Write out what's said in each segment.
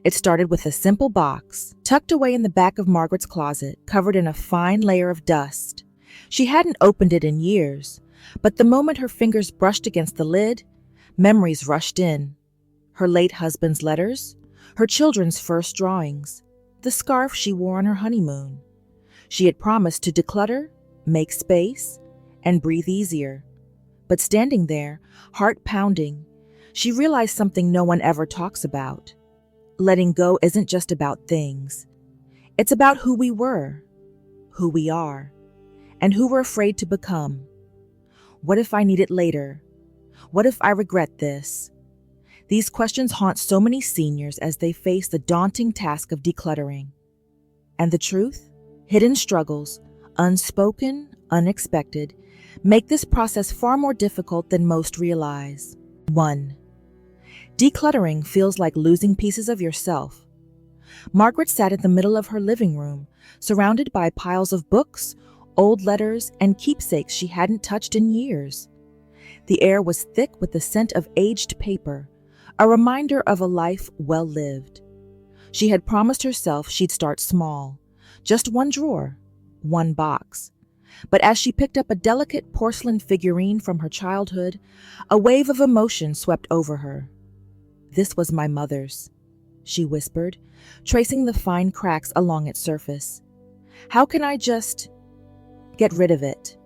It started with a simple box, tucked away in the back of Margaret's closet, covered in a fine layer of dust. She hadn't opened it in years, but the moment her fingers brushed against the lid, memories rushed in. Her late husband's letters, her children's first drawings, the scarf she wore on her honeymoon. She had promised to declutter, make space, and breathe easier. But standing there, heart pounding, she realized something no one ever talks about. Letting go isn't just about things. It's about who we were, who we are, and who we're afraid to become. What if I need it later? What if I regret this? These questions haunt so many seniors as they face the daunting task of decluttering. And the truth? Hidden struggles, unspoken, unexpected, make this process far more difficult than most realize. 1. Decluttering feels like losing pieces of yourself. Margaret sat in the middle of her living room, surrounded by piles of books, old letters, and keepsakes she hadn't touched in years. The air was thick with the scent of aged paper, a reminder of a life well lived. She had promised herself she'd start small, just one drawer, one box. But as she picked up a delicate porcelain figurine from her childhood, a wave of emotion swept over her. "This was my mother's," she whispered, tracing the fine cracks along its surface. "How can I just get rid of it?"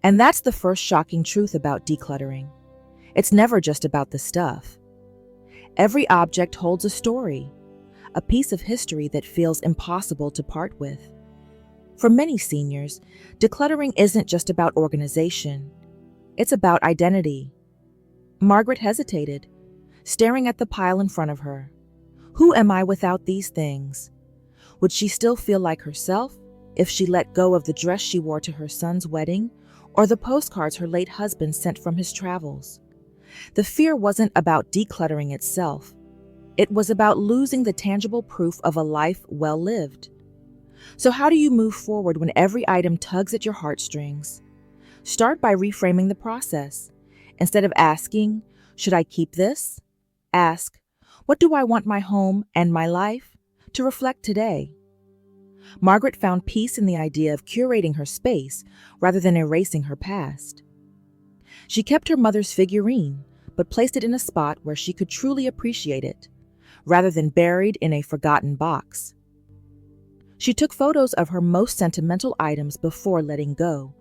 And that's the first shocking truth about decluttering. It's never just about the stuff. Every object holds a story, a piece of history that feels impossible to part with. For many seniors, decluttering isn't just about organization. It's about identity. Margaret hesitated, staring at the pile in front of her. Who am I without these things? Would she still feel like herself if she let go of the dress she wore to her son's wedding or the postcards her late husband sent from his travels? The fear wasn't about decluttering itself. It was about losing the tangible proof of a life well lived. So how do you move forward when every item tugs at your heartstrings? Start by reframing the process. Instead of asking, "Should I keep this?" ask, "What do I want my home and my life to reflect today?" Margaret found peace in the idea of curating her space rather than erasing her past. She kept her mother's figurine, but placed it in a spot where she could truly appreciate it, rather than buried in a forgotten box. She took photos of her most sentimental items before letting go,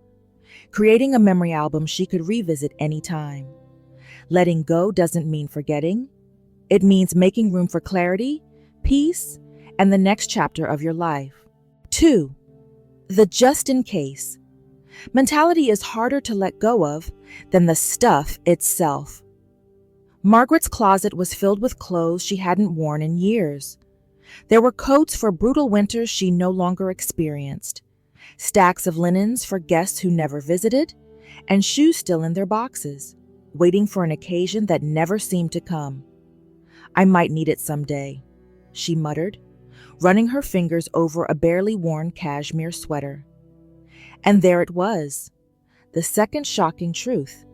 creating a memory album she could revisit anytime. Letting go doesn't mean forgetting. It means making room for clarity, peace, and the next chapter of your life. 2. The just in case. Mentality is harder to let go of than the stuff itself. Margaret's closet was filled with clothes she hadn't worn in years. There were coats for brutal winters she no longer experienced, stacks of linens for guests who never visited, and shoes still in their boxes, waiting for an occasion that never seemed to come. "I might need it someday," she muttered, running her fingers over a barely worn cashmere sweater. And there it was, the second shocking truth.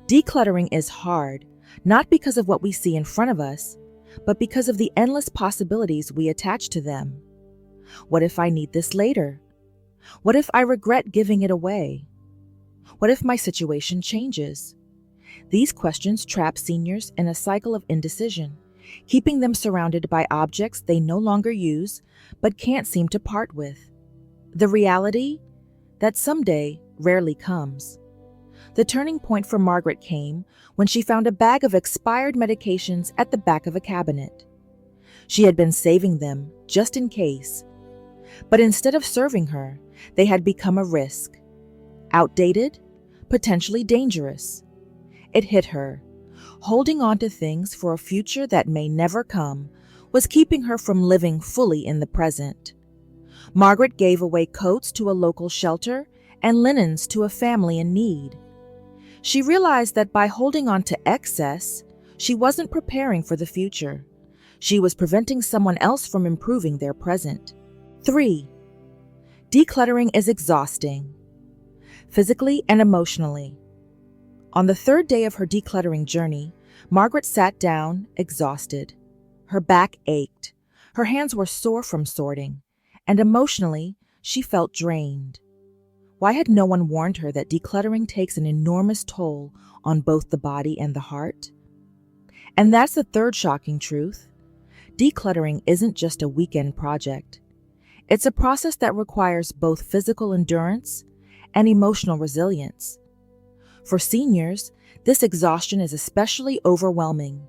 Decluttering is hard, not because of what we see in front of us, but because of the endless possibilities we attach to them. What if I need this later? What if I regret giving it away? What if my situation changes? These questions trap seniors in a cycle of indecision, keeping them surrounded by objects they no longer use but can't seem to part with. The reality? That someday rarely comes. The turning point for Margaret came when she found a bag of expired medications at the back of a cabinet. She had been saving them just in case. But instead of serving her, they had become a risk. Outdated, potentially dangerous. It hit her. Holding on to things for a future that may never come was keeping her from living fully in the present. Margaret gave away coats to a local shelter and linens to a family in need. She realized that by holding on to excess, she wasn't preparing for the future. She was preventing someone else from improving their present. 3. Decluttering is exhausting, physically and emotionally. On the third day of her decluttering journey, Margaret sat down, exhausted. Her back ached, her hands were sore from sorting, and emotionally, she felt drained. Why had no one warned her that decluttering takes an enormous toll on both the body and the heart? And that's the third shocking truth. Decluttering isn't just a weekend project. It's a process that requires both physical endurance and emotional resilience. For seniors, this exhaustion is especially overwhelming.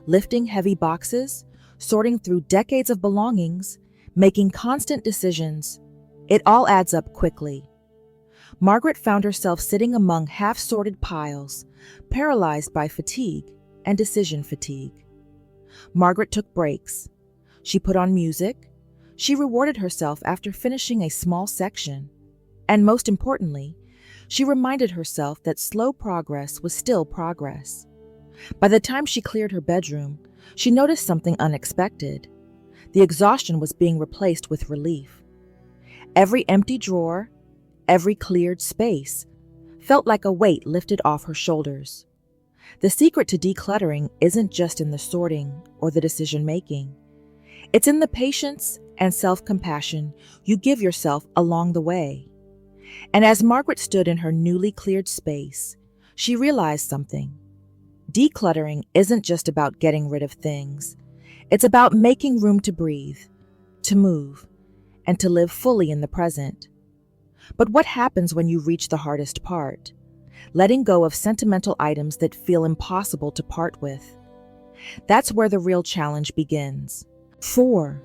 Lifting heavy boxes, sorting through decades of belongings, making constant decisions, it all adds up quickly. Margaret found herself sitting among half-sorted piles, paralyzed by fatigue and decision fatigue. Margaret took breaks. She put on music. She rewarded herself after finishing a small section. And most importantly, she reminded herself that slow progress was still progress. By the time she cleared her bedroom, she noticed something unexpected. The exhaustion was being replaced with relief. Every empty drawer, every cleared space, felt like a weight lifted off her shoulders. The secret to decluttering isn't just in the sorting or the decision-making. It's in the patience and self-compassion you give yourself along the way. And as Margaret stood in her newly cleared space, she realized something. Decluttering isn't just about getting rid of things. It's about making room to breathe, to move, and to live fully in the present. But what happens when you reach the hardest part? Letting go of sentimental items that feel impossible to part with. That's where the real challenge begins. 4.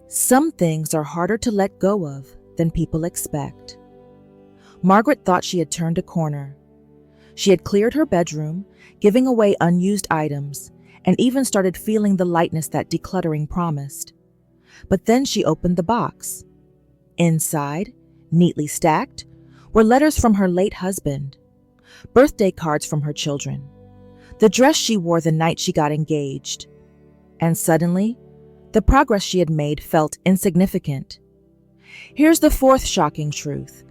Some things are harder to let go of than people expect. Margaret thought she had turned a corner. She had cleared her bedroom, giving away unused items, and even started feeling the lightness that decluttering promised. But then she opened the box. Inside, neatly stacked, were letters from her late husband, birthday cards from her children, the dress she wore the night she got engaged. And suddenly, the progress she had made felt insignificant. Here's the fourth shocking truth.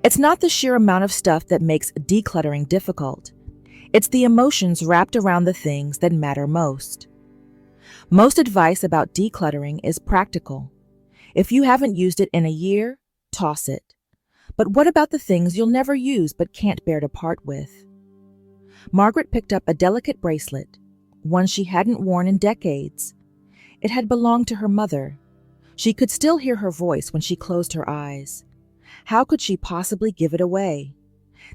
It's not the sheer amount of stuff that makes decluttering difficult. It's the emotions wrapped around the things that matter most. Most advice about decluttering is practical. If you haven't used it in a year, toss it. But what about the things you'll never use but can't bear to part with? Margaret picked up a delicate bracelet, one she hadn't worn in decades. It had belonged to her mother. She could still hear her voice when she closed her eyes. How could she possibly give it away?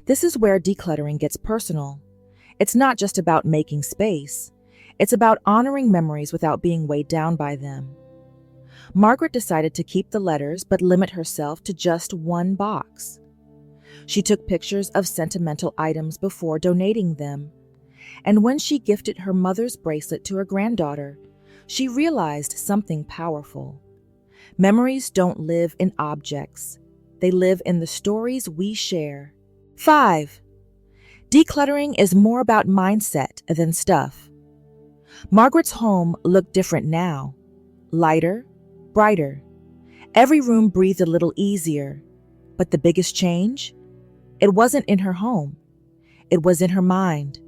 This is where decluttering gets personal. It's not just about making space. It's about honoring memories without being weighed down by them. Margaret decided to keep the letters but limit herself to just one box. She took pictures of sentimental items before donating them. And when she gifted her mother's bracelet to her granddaughter, she realized something powerful. Memories don't live in objects. They live in the stories we share. 5. Decluttering is more about mindset than stuff. Margaret's home looked different now. Lighter, brighter. Every room breathed a little easier. But the biggest change? It wasn't in her home. It was in her mind.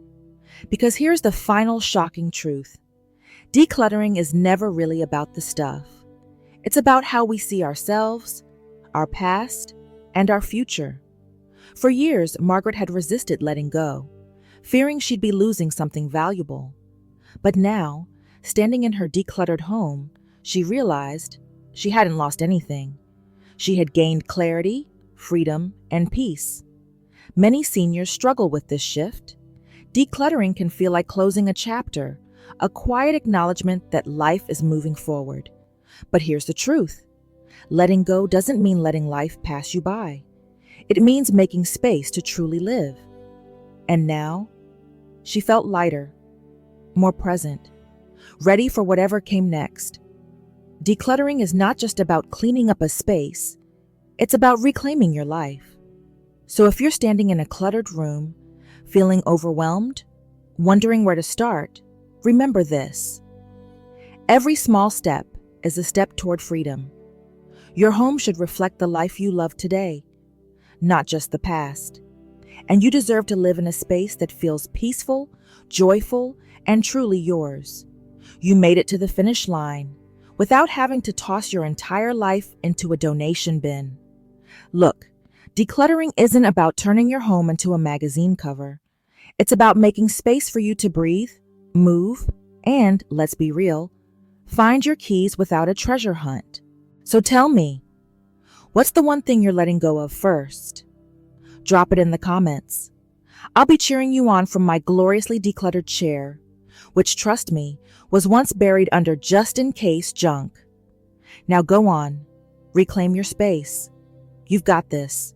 Because here's the final shocking truth. Decluttering is never really about the stuff. It's about how we see ourselves, our past, and our future. For years, Margaret had resisted letting go, fearing she'd be losing something valuable. But now, standing in her decluttered home, she realized she hadn't lost anything. She had gained clarity, freedom, and peace. Many seniors struggle with this shift. Decluttering can feel like closing a chapter, a quiet acknowledgement that life is moving forward. But here's the truth. Letting go doesn't mean letting life pass you by. It means making space to truly live. And now, she felt lighter, more present, ready for whatever came next. Decluttering is not just about cleaning up a space, it's about reclaiming your life. So if you're standing in a cluttered room, feeling overwhelmed, wondering where to start, remember this. Every small step is a step toward freedom. Your home should reflect the life you love today, not just the past. And you deserve to live in a space that feels peaceful, joyful, and truly yours. You made it to the finish line without having to toss your entire life into a donation bin. Look, decluttering isn't about turning your home into a magazine cover. It's about making space for you to breathe, move, and, let's be real, find your keys without a treasure hunt. So tell me, what's the one thing you're letting go of first? Drop it in the comments. I'll be cheering you on from my gloriously decluttered chair, which, trust me, was once buried under just-in-case junk. Now go on, reclaim your space. You've got this.